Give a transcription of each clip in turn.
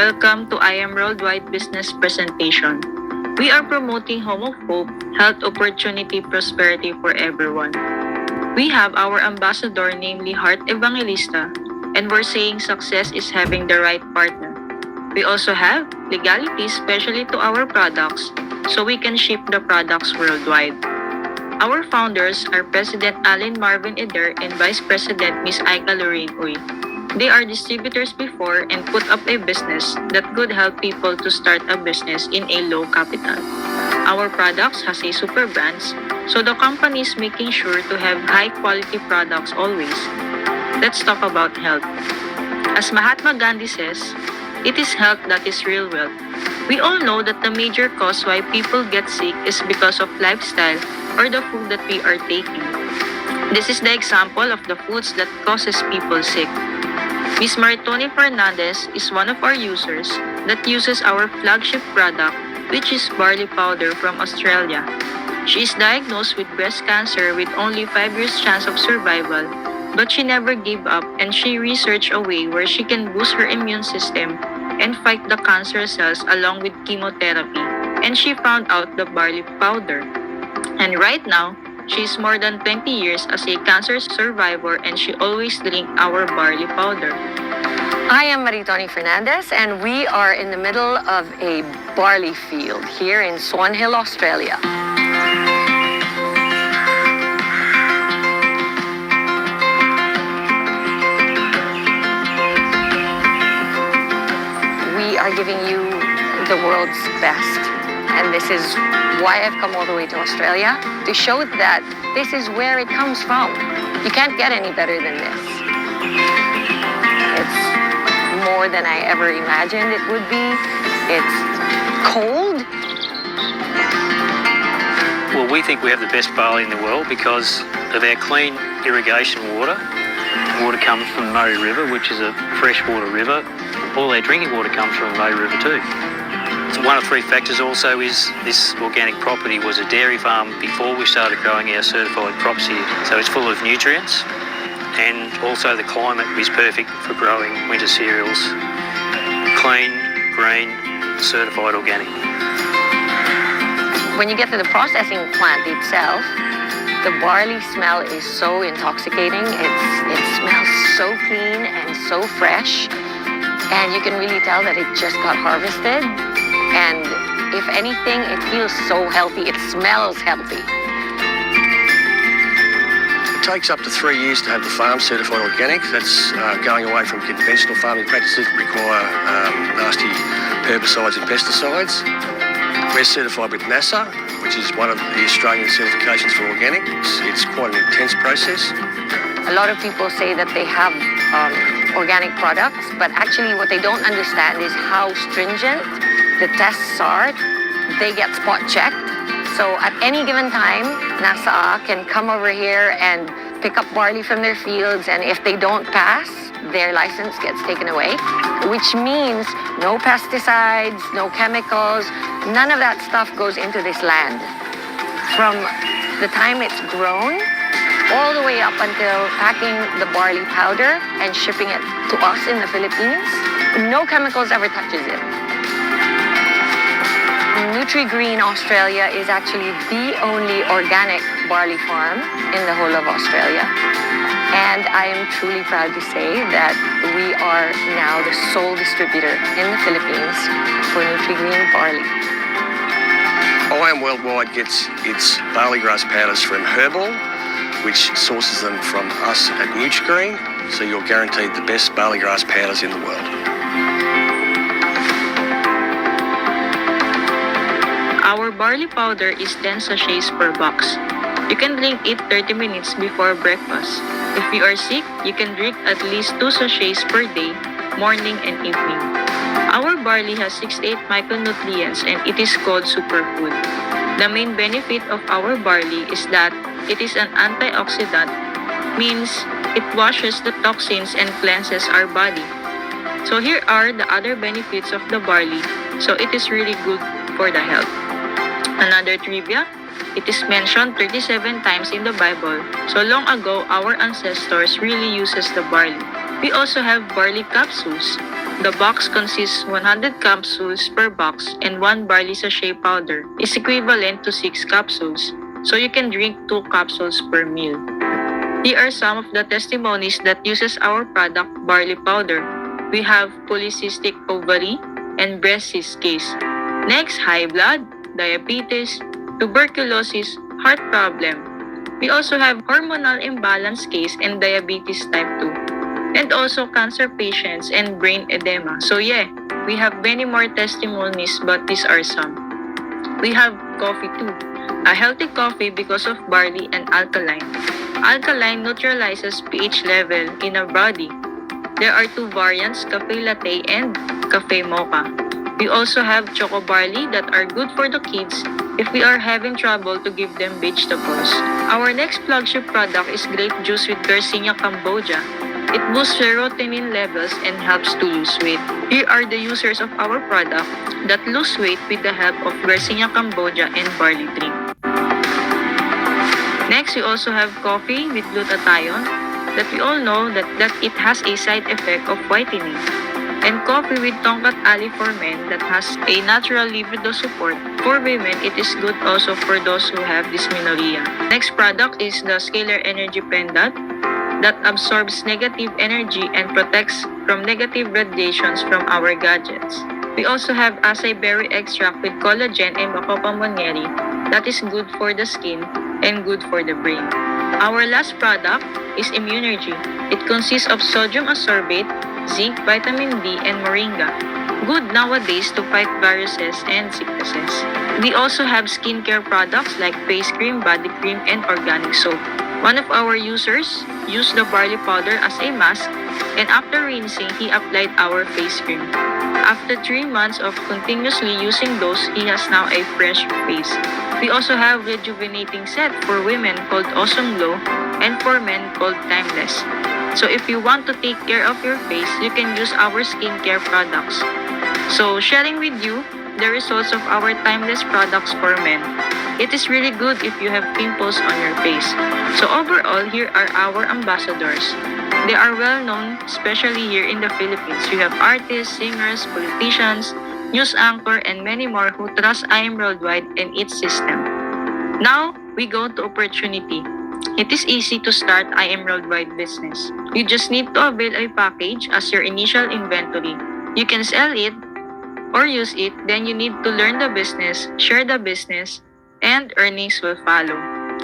Welcome to I Am Worldwide Business Presentation. We are promoting home of hope, health, opportunity, prosperity for everyone. We have our ambassador, namely Heart Evangelista, and we're saying success is having the right partner. We also have legality, especially to our products, so we can ship the products worldwide. Our founders are President Allen Marvin Eder and Vice President Ms. Aika Lorraine Uy. They are distributors before and put up a business that could help people to start a business in a low capital. Our products has a super brands, so the company is making sure to have high quality products always. Let's talk about health. As Mahatma Gandhi says, it is health that is real wealth. We all know that the major cause why people get sick is because of lifestyle or the food that we are taking. This is the example of the foods that causes people sick. Ms. Maritoni Fernandez is one of our users that uses our flagship product, which is barley powder from Australia. She is diagnosed with breast cancer with only 5 years chance of survival, but she never gave up and she researched a way where she can boost her immune system and fight the cancer cells along with chemotherapy, and she found out the barley powder. And right now, she is more than 20 years as a cancer survivor and she always drink our barley powder. I am Maritoni Fernandez and we are in the middle of a barley field here in Swan Hill, Australia. We are giving you the world's best. And this is why I've come all the way to Australia, to show that this is where it comes from. You can't get any better than this. It's more than I ever imagined it would be. It's cold. Well, we think we have the best barley in the world because of our clean irrigation water. Water comes from the Murray River, which is a freshwater river. All our drinking water comes from the Murray River too. So one of 3 factors also is this organic property was a dairy farm before we started growing our certified crops here. So it's full of nutrients, and also the climate is perfect for growing winter cereals. Clean, green, certified organic. When you get to the processing plant itself, the barley smell is so intoxicating. It smells so clean and so fresh, and you can really tell that it just got harvested. And if anything, it feels so healthy. It smells healthy. It takes up to 3 years to have the farm certified organic. That's going away from conventional farming practices that require nasty herbicides and pesticides. We're certified with NASA, which is one of the Australian certifications for organic. It's quite an intense process. A lot of people say that they have organic products, but actually what they don't understand is how stringent the tests are. They get spot checked. So at any given time, NASA can come over here and pick up barley from their fields, and if they don't pass, their license gets taken away, which means no pesticides, no chemicals, none of that stuff goes into this land. From the time it's grown, all the way up until packing the barley powder and shipping it to us in the Philippines, no chemicals ever touches it. Nutri-Green Australia is actually the only organic barley farm in the whole of Australia. And I am truly proud to say that we are now the sole distributor in the Philippines for Nutri-Green barley. I Am Worldwide gets its barley grass powders from Herbal, which sources them from us at Nutri-Green, so you're guaranteed the best barley grass powders in the world. Our barley powder is 10 sachets per box. You can drink it 30 minutes before breakfast. If you are sick, you can drink at least 2 sachets per day, morning and evening. Our barley has 68 micronutrients and it is called superfood. The main benefit of our barley is that it is an antioxidant, means it washes the toxins and cleanses our body. So here are the other benefits of the barley, so it is really good for the health. Another trivia, it is mentioned 37 times in the Bible, so long ago our ancestors really uses the barley. We also have barley capsules. The box consists 100 capsules per box and 1 barley sachet powder is equivalent to 6 capsules, so you can drink 2 capsules per meal. Here are some of the testimonies that uses our product barley powder. We have polycystic ovary and breast cyst case. Next, high blood, diabetes, tuberculosis, heart problem. We also have hormonal imbalance case and diabetes type 2. And also cancer patients and brain edema. So yeah, we have many more testimonies, but these are some. We have coffee too. A healthy coffee because of barley and alkaline. Alkaline neutralizes pH level in our body. There are 2 variants, cafe latte and cafe mocha. We also have choco barley that are good for the kids if we are having trouble to give them vegetables. Our next flagship product is grape juice with Garcinia cambogia. It boosts serotonin levels and helps to lose weight. Here are the users of our product that lose weight with the help of Garcinia cambogia and barley drink. Next, we also have coffee with glutathione that we all know that it has a side effect of whitening. And coffee with Tongkat Ali for men that has a natural libido support. For women, it is good also for those who have dysmenorrhea. Next product is the Scalar Energy Pendant that absorbs negative energy and protects from negative radiations from our gadgets. We also have acai berry extract with collagen and bacopa monnieri that is good for the skin and good for the brain. Our last product is Immunergy. It consists of sodium ascorbate, zinc, vitamin D, and moringa. Good nowadays to fight viruses and sicknesses. We also have skincare products like face cream, body cream, and organic soap. One of our users used the barley powder as a mask, and after rinsing, he applied our face cream. After 3 months of continuously using those, he has now a fresh face. We also have rejuvenating set for women called Awesome Glow and for men called Timeless. So if you want to take care of your face, you can use our skincare products. So sharing with you the results of our Timeless products for men. It is really good if you have pimples on your face. So overall, here are our ambassadors. They are well known, especially here in the Philippines. We have artists, singers, politicians, news anchor, and many more who trust IM Worldwide and its system. Now, we go to opportunity. It is easy to start IM Worldwide business. You just need to avail a package as your initial inventory. You can sell it or use it, then you need to learn the business, share the business, and earnings will follow.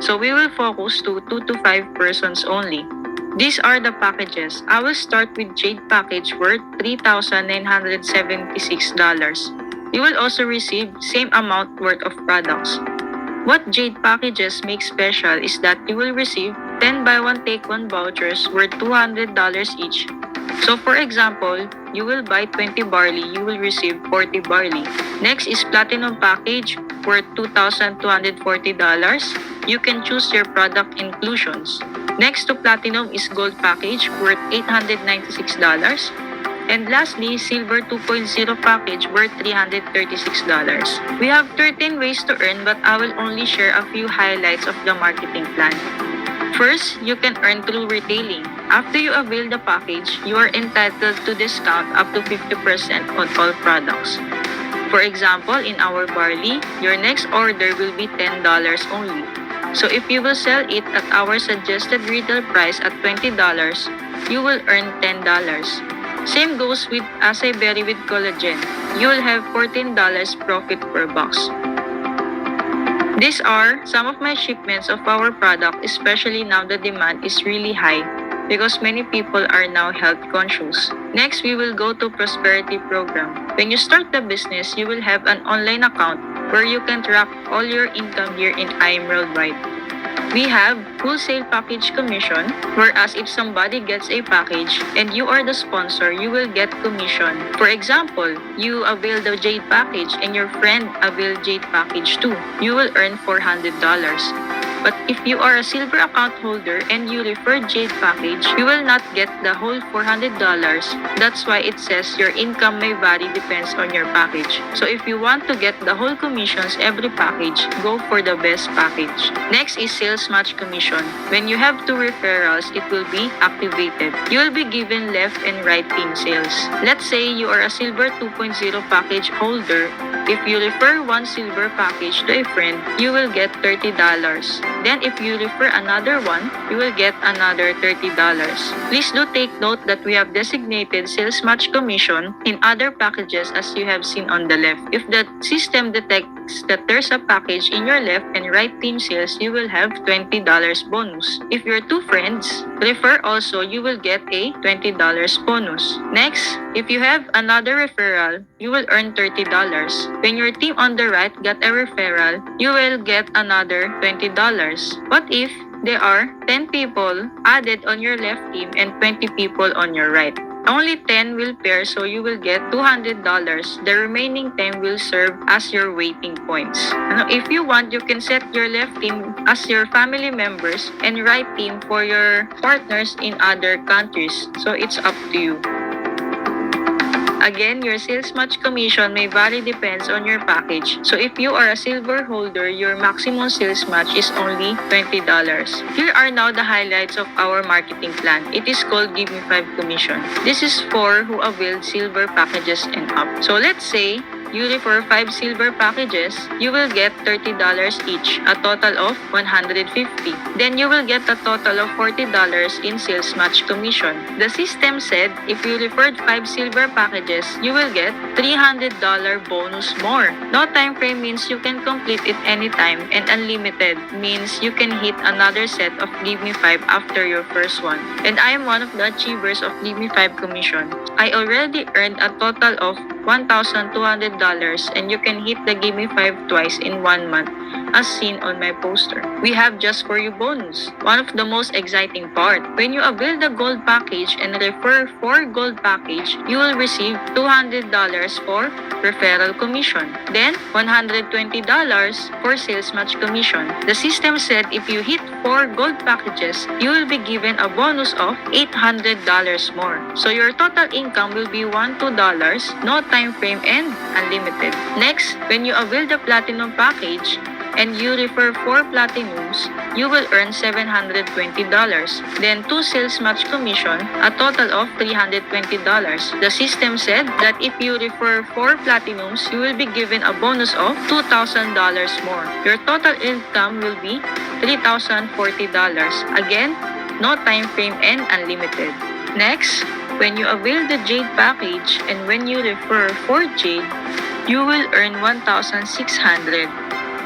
So we will focus to 2 to 5 persons only. These are the packages. I will start with Jade package worth $3,976. You will also receive same amount worth of products. What Jade packages make special is that you will receive 10 buy one take one vouchers worth $200 each. So for example, you will buy 20 barley, you will receive 40 barley. Next is Platinum package worth $2,240. You can choose your product inclusions. Next to Platinum is Gold package worth $896. And lastly, Silver 2.0 package worth $336. We have 13 ways to earn, but I will only share a few highlights of the marketing plan. First, you can earn through retailing. After you avail the package, you are entitled to discount up to 50% on all products. For example, in our barley, your next order will be $10 only. So if you will sell it at our suggested retail price at $20, you will earn $10. Same goes with acai berry with collagen. You will have $14 profit per box. These are some of my shipments of our product, especially now the demand is really high because many people are now health conscious. Next, we will go to Prosperity Program. When you start the business, you will have an online account where you can track all your income here in IM Worldwide. We have wholesale package commission, whereas if somebody gets a package and you are the sponsor, you will get commission. For example, you avail the Jade package and your friend avail Jade package too. You will earn $400. But if you are a silver account holder and you refer Jade package, you will not get the whole $400. That's why it says your income may vary depends on your package. So if you want to get the whole commissions every package, go for the best package. Next is sales match commission. When you have 2 referrals, it will be activated. You will be given left and right team sales. Let's say you are a silver 2.0 package holder. If you refer 1 silver package to a friend, you will get $30. Then if you refer another one, you will get another $30. Please do take note that we have designated sales match commission in other packages as you have seen on the left. If the system detects that there's a package in your left and right team sales, you will have $20 bonus. If your 2 friends refer also, you will get a $20 bonus. Next, if you have another referral, you will earn $30. When your team on the right got a referral, you will get another $20. What if there are 10 people added on your left team and 20 people on your right? Only 10 will pair, so you will get $200. The remaining 10 will serve as your waiting points. If you want, you can set your left team as your family members and right team for your partners in other countries. So it's up to you. Again, your sales match commission may vary depends on your package. So if you are a silver holder, your maximum sales match is only $20. Here are now the highlights of our marketing plan. It is called Give Me 5 Commission. This is for who availed silver packages and up. So let's say you refer 5 silver packages, you will get $30 each, a total of $150. Then you will get a total of $40 in sales match commission. The system said if you referred 5 silver packages, you will get $300 bonus more. No time frame means you can complete it anytime, and unlimited means you can hit another set of Give Me 5 after your first one. And I am one of the achievers of Give Me 5 commission. I already earned a total of $1,200, and you can hit the Give Me 5 twice in 1 month as seen on my poster. We have just for you bonus. One of the most exciting part. When you avail the gold package and refer 4 gold package, you will receive $200 for referral commission. Then $120 for sales match commission. The system said if you hit 4 gold packages, you will be given a bonus of $800 more. So your total income will be $1,200, no time frame and unlimited. Next, when you avail the platinum package and you refer 4 platinums, you will earn $720. Then 2 sales match commission, a total of $320. The system said that if you refer 4 platinums, you will be given a bonus of $2,000 more. Your total income will be $3,040. Again, no time frame and unlimited. Next, when you avail the Jade package and when you refer 4 Jade, you will earn $1,600.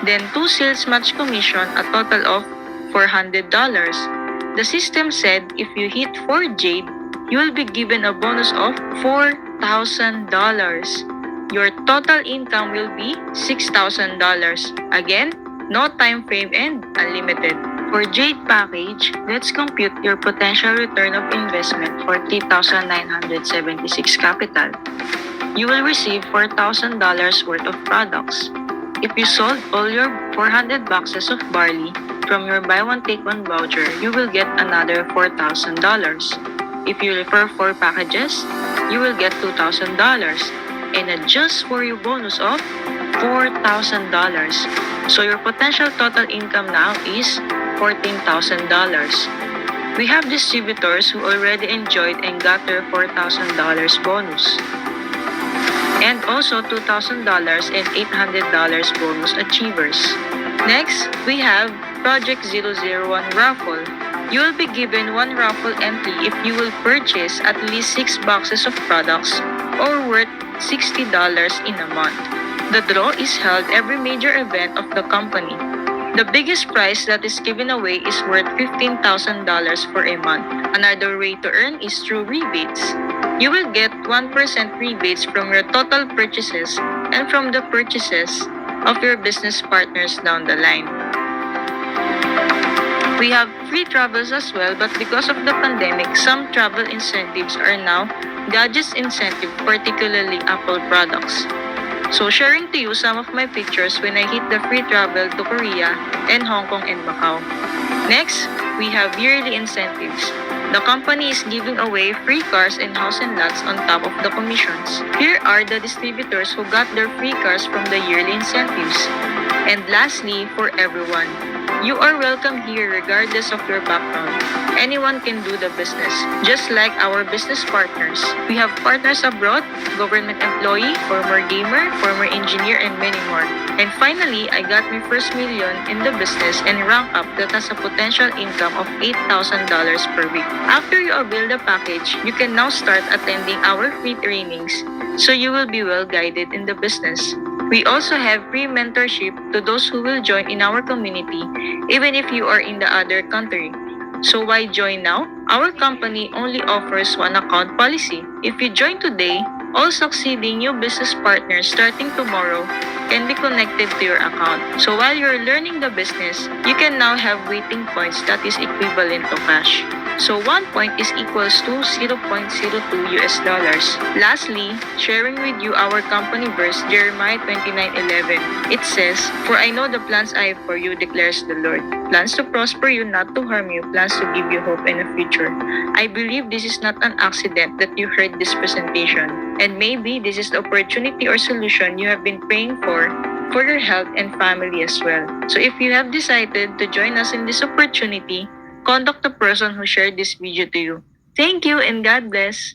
Then 2 sales match commission, a total of $400. The system said if you hit 4 Jade, you will be given a bonus of $4,000. Your total income will be $6,000. Again, no time frame and unlimited. For Jade package, let's compute your potential return of investment for 3,976 capital. You will receive $4,000 worth of products. If you sold all your 400 boxes of barley from your buy one take one voucher, you will get another $4,000. If you refer 4 packages, you will get $2,000 and a just for you bonus of $4,000. So your potential total income now is $14,000. We have distributors who already enjoyed and got their $4,000 bonus. And also $2,000 and $800 bonus achievers. Next, we have Project 001 Raffle. You will be given 1 raffle entry if you will purchase at least 6 boxes of products or worth $60 in a month. The draw is held every major event of the company. The biggest prize that is given away is worth $15,000 for a month. Another way to earn is through rebates. You will get 1% rebates from your total purchases and from the purchases of your business partners down the line. We have free travels as well, but because of the pandemic, some travel incentives are now gadgets incentive, particularly Apple products. So sharing to you some of my pictures when I hit the free travel to Korea and Hong Kong and Macau. Next, we have yearly incentives. The company is giving away free cars and house and lots on top of the commissions. Here are the distributors who got their free cars from the yearly incentives. And lastly, for everyone, you are welcome here regardless of your background. Anyone can do the business, just like our business partners. We have partners abroad, government employee, former gamer, former engineer, and many more. And finally, I got my first million in the business and rank up that has a potential income of $8,000 per week. After you avail the package, you can now start attending our free trainings, so you will be well guided in the business. We also have free mentorship to those who will join in our community, even if you are in the other country. So why join now? Our company only offers one account policy. If you join today, all succeeding new business partners starting tomorrow can be connected to your account. So while you're learning the business, you can now have waiting points that is equivalent to cash. So 1 point is equals to $0.02 US dollars. Lastly, sharing with you our company verse, Jeremiah 29:11. It says, "For I know the plans I have for you, declares the Lord. Plans to prosper you, not to harm you, plans to give you hope and a future." I believe this is not an accident that you heard this presentation. And maybe this is the opportunity or solution you have been praying for your health and family as well. So if you have decided to join us in this opportunity, contact the person who shared this video to you. Thank you and God bless.